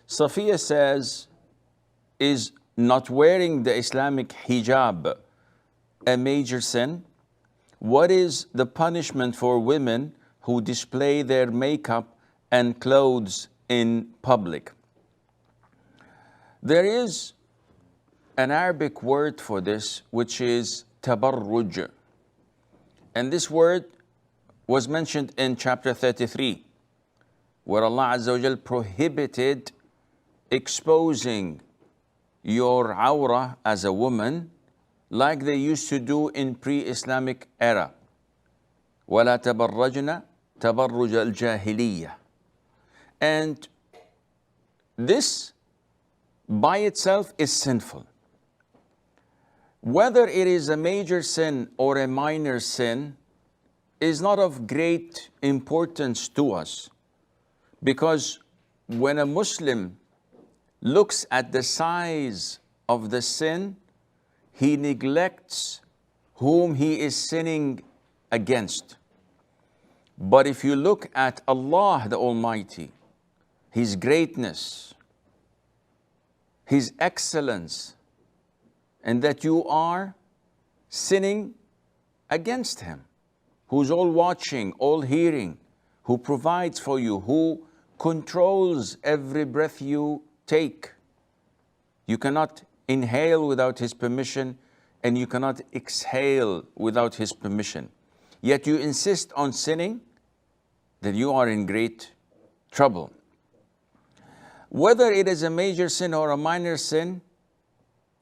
Safiya says, is not wearing the Islamic hijab a major sin? What is the punishment for women who display their makeup and clothes in public? There is an Arabic word for this, which is tabarruj. And this word was mentioned in chapter 33, where Allah Azza wa Jal prohibited exposing your awrah as a woman like they used to do in pre-Islamic era. وَلَا تَبَرَّجْنَا تَبَرُّجَ الْجَاهِلِيَّةِ. And this by itself is sinful. Whether it is a major sin or a minor sin is not of great importance to us, because when a Muslim looks at the size of the sin, he neglects whom he is sinning against. But if you look at Allah the Almighty, His greatness, His excellence, and that you are sinning against Him, who's all watching, all hearing, who provides for you, who controls every breath you take. You cannot inhale without His permission, and you cannot exhale without His permission. Yet you insist on sinning, then you are in great trouble. Whether it is a major sin or a minor sin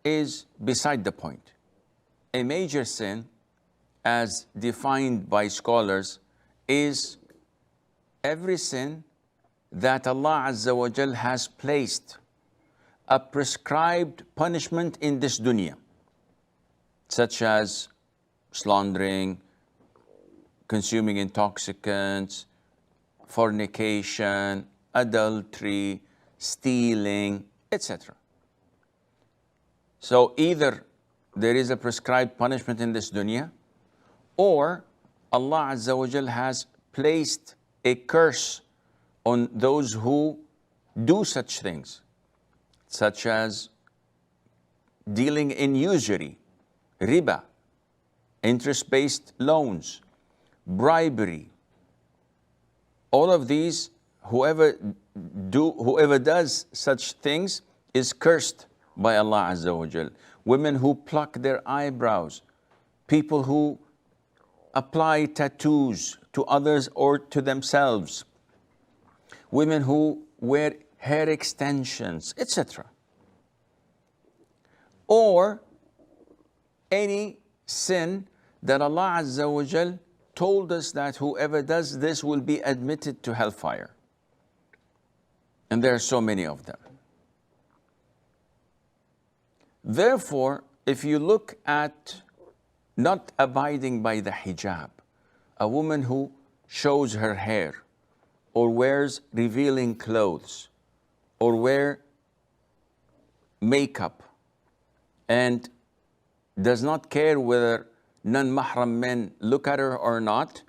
is beside the point. A major sin, as defined by scholars, is every sin that Allah Azza wa Jal has placed a prescribed punishment in this dunya, such as slandering, consuming intoxicants, fornication, adultery, stealing, etc. So either there is a prescribed punishment in this dunya, or Allah Azza wa Jal has placed a curse on those who do such things, such as dealing in usury, riba, interest-based loans, bribery. All of these, whoever does such things is cursed by Allah Azza wa Jal. Women who pluck their eyebrows, people who apply tattoos to others or to themselves, women who wear hair extensions, etc. Or any sin that Allah Azza wa Jal told us that whoever does this will be admitted to hellfire. And there are so many of them. Therefore, if you look at not abiding by the hijab, a woman who shows her hair, or wears revealing clothes, or wear makeup, and does not care whether non-mahram men look at her or not,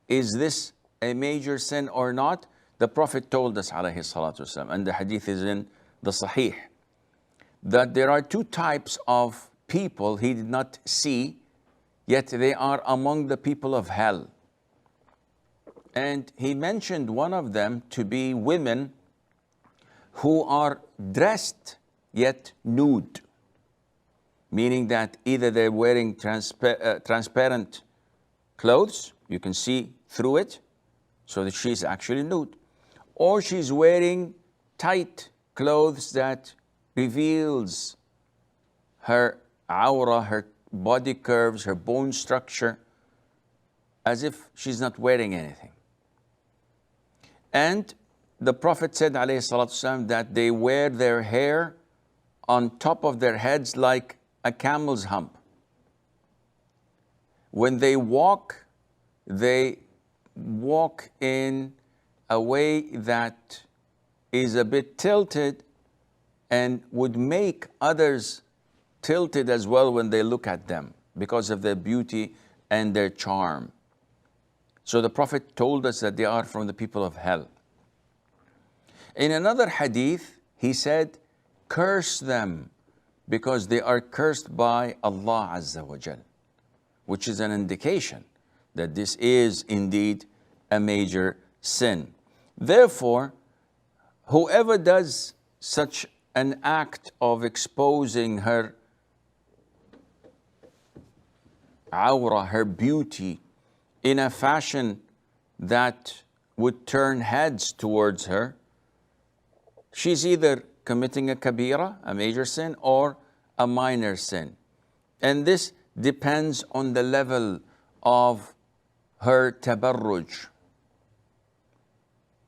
is this a major sin or not? The Prophet told us, alayhi salatu wasalam, and the hadith is in the Sahih, that there are two types of people He did not see, yet they are among the people of hell. And He mentioned one of them to be women who are dressed yet nude, meaning that either they're wearing transparent clothes, you can see through it, so that she's actually nude, or she's wearing tight clothes that reveals her aura, her body curves, her bone structure, as if she's not wearing anything. And the Prophet said, alayhi salatu wasalam, that they wear their hair on top of their heads like a camel's hump. When they walk in a way that is a bit tilted and would make others tilted as well when they look at them because of their beauty and their charm. So the Prophet told us that they are from the people of hell. In another hadith, He said, curse them because they are cursed by Allah Azza wa Jal, which is an indication that this is indeed a major sin. Therefore, whoever does such an act of exposing her awra, her beauty, in a fashion that would turn heads towards her, she's either committing a kabira, a major sin, or a minor sin. And this depends on the level of her tabarruj.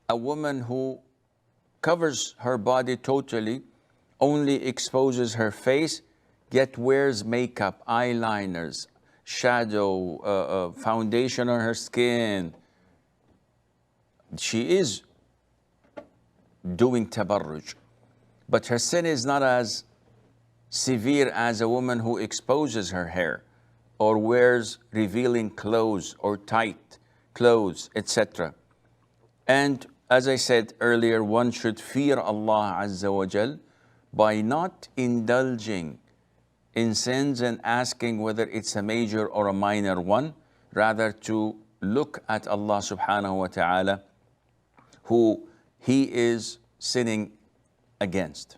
A woman who covers her body totally, only exposes her face, yet wears makeup, eyeliners, shadow, foundation on her skin. She is doing tabarruj, but her sin is not as severe as a woman who exposes her hair or wears revealing clothes or tight clothes, etc. And as I said earlier, one should fear Allah Azza wa Jal by not indulging in sins and asking whether it's a major or a minor one, rather to look at Allah subhanahu wa ta'ala, who He is sinning against.